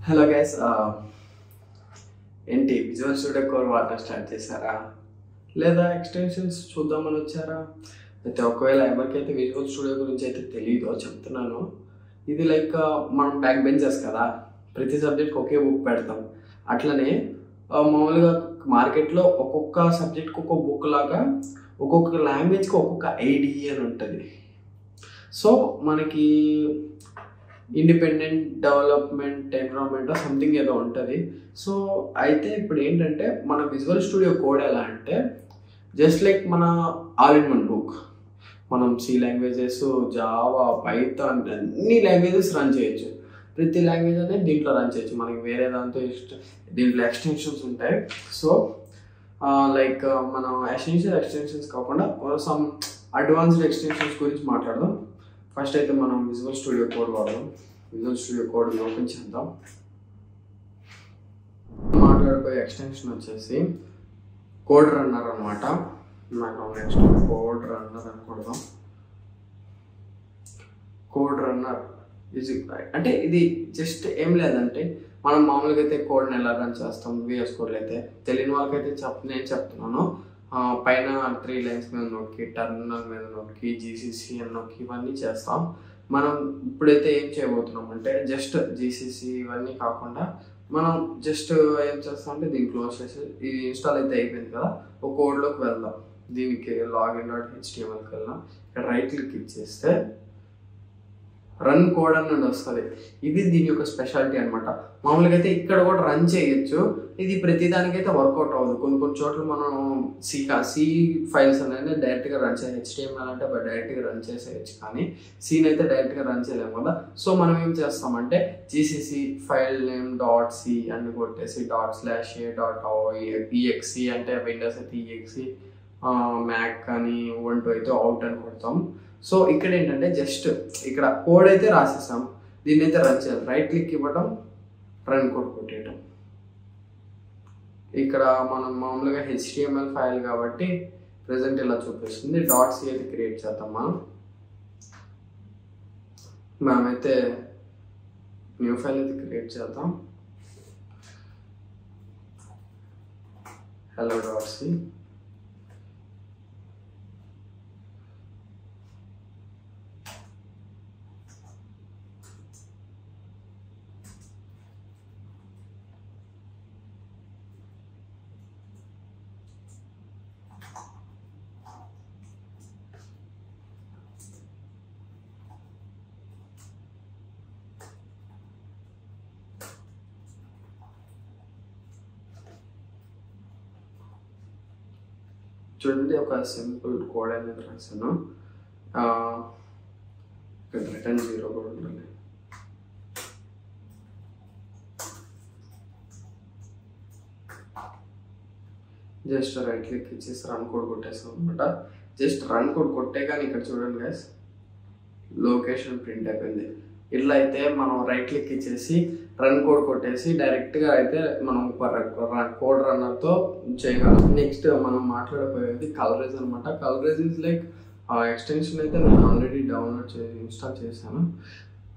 Hello guys, ఏంటి visual Studio code వాడటం start చేశారా లేదా ఎక్స్టెన్షన్స్ చూద్దామని వచ్చారా? అయితే ఒకవేళ ఎవరికైతే విజువల్ స్టూడియో గురించి అయితే తెలియదో చెప్తున్నాను. ఇది లైక్ మనం బ్యాక్ బెంచర్స్ కదా, ప్రతి సబ్జెక్ట్కి ఒకే బుక్ పెడతాం. అట్లనే మామూలుగా మార్కెట్లో ఒక్కొక్క సబ్జెక్ట్కి ఒక్కొక్క బుక్ లాగా ఒక్కొక్క లాంగ్వేజ్కి ఒక్కొక్క ఐడిఈ అని ఉంటుంది. సో మనకి ఇండిపెండెంట్ డెవలప్మెంట్ ఎన్విరాన్మెంట్ సంథింగ్ ఏదో ఉంటుంది. సో అయితే ఇప్పుడు ఏంటంటే మన విజువల్ స్టూడియో కోడ్ ఎలా అంటే జస్ట్ లైక్ మన ఆల్ ఇన్ వన్ బుక్. మనం సి లాంగ్వేజెస్, జావా, పైథాన్ అన్ని లాంగ్వేజెస్ రన్ చేయొచ్చు. ప్రతి లాంగ్వేజ్ అనేది దీంట్లో రన్ చేయొచ్చు. మనకి వేరే దాంతో దీంట్లో ఎక్స్టెన్షన్స్ ఉంటాయి. సో లైక్ మనం ఎక్స్టెన్షన్స్ కాకుండా సమ్ అడ్వాన్స్డ్ ఎక్స్టెన్షన్స్ గురించి మాట్లాడదాం. ఫస్ట్ అయితే మనం విజువల్ స్టూడియో కోడ్ వాడదాం. విజువల్ స్టూడియో కోడ్ ఓపెన్ చేద్దాం. మాట్లాడిపోయే ఎక్స్టెన్షన్ వచ్చేసి కోడ్ రన్నర్ అనమాట. నాకు నెక్స్ట్ కోడ్ రన్నర్ అని కొడదాం. కోడ్ రన్నర్ అంటే ఇది జస్ట్ ఏం లేదంటే మనం మామూలుగా అయితే కోడ్ని ఎలా రన్ చేస్తాం విఎస్ కోడ్లో అయితే. తెలియని వాళ్ళకైతే నేను చెప్తున్నాను. పైన 3 లైన్స్ మీద నొక్కి, టర్మినల్ మీద నొక్కి, జీసీసీ అని నొక్కి ఇవన్నీ చేస్తాం. మనం ఇప్పుడైతే ఏం చేయబోతున్నాం అంటే జస్ట్ జీసీసీ ఇవన్నీ కాకుండా మనం జస్ట్ ఏం చేస్తామంటే దీన్ని క్లోజ్ చేసి ఇది ఇన్స్టాల్ అయితే అయిపోయింది కదా, ఒక కోడ్లోకి వెళ్దాం. దీనికి login.htmlకి వెళ్దాం. ఇక్కడ రైట్ క్లిక్ ఇచ్చేస్తే రన్ కోడ్ అన్నది వస్తుంది. ఇది దీని యొక్క స్పెషాలిటీ అనమాట. మామూలుగా అయితే ఇక్కడ కూడా రన్ చేయొచ్చు. ఇది ప్రతిదానికైతే వర్కౌట్ అవ్వదు. కొన్ని చోట్ల మనం సి ఫైల్స్ అనేది డైరెక్ట్గా రన్ చేయాలి. HTML అంటే డైరెక్ట్గా రన్ చేసేయచ్చు, కానీ సీని అయితే డైరెక్ట్గా రన్ చేయలేము కదా. సో మనం ఏం చేస్తామంటే జీసీసీ ఫైల్ నేమ్ .c అని కొట్టేసి ./a.exe అంటే విండోస్ అయితే exe, మ్యాక్ కానీ Ubuntu అయితే అవుట్ అని కొడతాం. సో ఇక్కడ ఏంటంటే జస్ట్ ఇక్కడ కోడ్ అయితే రాసేసాం, దీన్ని అయితే రన్ చేయాలి. రైట్ క్లిక్ ఇవ్వడం, రన్ కోడ్ కొట్టేయటం. ఇక్కడ మనం మామూలుగా HTML ఫైల్ కాబట్టి ప్రెజెంట్ ఇలా చూపిస్తుంది. .c అయితే క్రియేట్ చేద్దాం. మనమైతే న్యూ ఫైల్ అయితే క్రియేట్ చేద్దాం. hello.c. చూడండి, ఒక సింపుల్ కోడ్ అనేది రాశాను. రిటర్న్ 0 కూడా ఉండాలి. జస్ట్ రైట్ క్లిక్ ఇచ్చేసి రన్ కోడ్ కొట్టేస్తాం అనమాట. జస్ట్ రన్ కోడ్ కొట్టే కానీ ఇక్కడ చూడండి గైస్, లొకేషన్ ప్రింట్ అయిపోయింది. ఇట్లా అయితే మనం రైట్ క్లిక్ ఇచ్చేసి రన్ కోడ్ కొట్టేసి డైరెక్ట్గా అయితే మనం కోడ్ రన్నర్తో చేయగలం. నెక్స్ట్ మనం మాట్లాడబోయేది కలరేజ్ అనమాట. కలరేజ్ ఇస్ లైక్ ఎక్స్టెన్షన్ అయితే నేను ఆల్రెడీ ఇన్స్టాల్ చేశాను.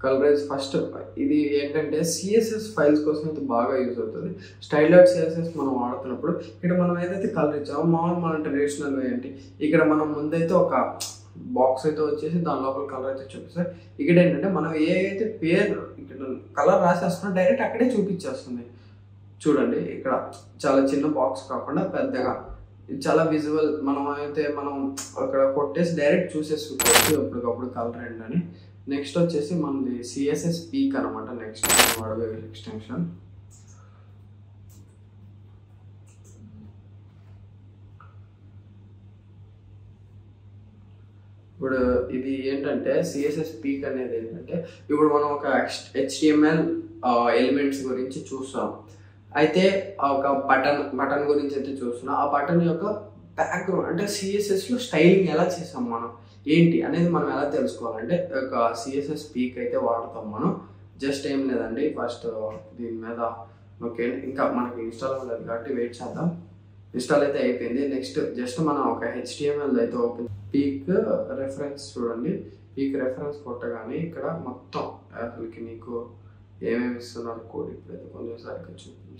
కలరేజ్ ఫస్ట్ ఇది ఏంటంటే సిఎస్ఎస్ ఫైల్స్ కోసం అయితే బాగా యూజ్ అవుతుంది. స్టైల్.css మనం వాడుతున్నప్పుడు ఇక్కడ మనం ఏదైతే కలర్ ఇచ్చామో మామూలు మన ట్రెడిషనల్ ఏంటి, ఇక్కడ మనం ముందైతే ఒక బాక్స్ అయితే వచ్చేసి దాని లోపల కలర్ అయితే చూపిస్తారు. ఇక్కడ ఏంటంటే మనం ఏ అయితే పేరు ఇక్కడ కలర్ రాసేస్తున్నా డైరెక్ట్ అక్కడే చూపించేస్తుంది. చూడండి, ఇక్కడ చాలా చిన్న బాక్స్ కాకుండా పెద్దగా చాలా విజువల్. మనం అక్కడ కొట్టేసి డైరెక్ట్ చూసేసుకోవచ్చు అప్పటికప్పుడు కలర్ ఏంటని. నెక్స్ట్ వచ్చేసి మనది సిఎస్ఎస్ పీక్ అనమాట. నెక్స్ట్ వాడబోయే ఎక్స్టెన్షన్ ఇప్పుడు ఇది ఏంటంటే సిఎస్ఎస్ పీక్ అనేది ఏంటంటే ఇప్పుడు మనం ఒక HTML ఎలిమెంట్స్ గురించి చూస్తాం. అయితే ఒక బటన్ గురించి అయితే చూస్తున్నాం. ఆ బటన్ యొక్క బ్యాక్గ్రౌండ్ అంటే సిఎస్ఎస్లో స్టైలింగ్ ఎలా చేసాం మనం ఏంటి అనేది మనం ఎలా తెలుసుకోవాలంటే ఒక సిఎస్ఎస్ పీక్ అయితే వాడతాం మనం. జస్ట్ ఏం లేదండి, ఫస్ట్ దీని మీద ఓకే, ఇంకా మనకి ఇన్స్టాల్ అవ్వలేదు కాబట్టి వెయిట్ చేద్దాం. ఇన్స్టాల్ అయితే అయిపోయింది. నెక్స్ట్ జస్ట్ మనం ఒక HTML అయితే ఓపెన్ పీక్ రెఫరెన్స్ చూడండి. పీక్ రెఫరెన్స్ కొట్టగానే ఇక్కడ మొత్తం అసలుకి నీకు ఏమేమి ఇస్తున్నారు కోడ్ ఇప్పుడైతే కొంచెం సరిగ్గా చూపించి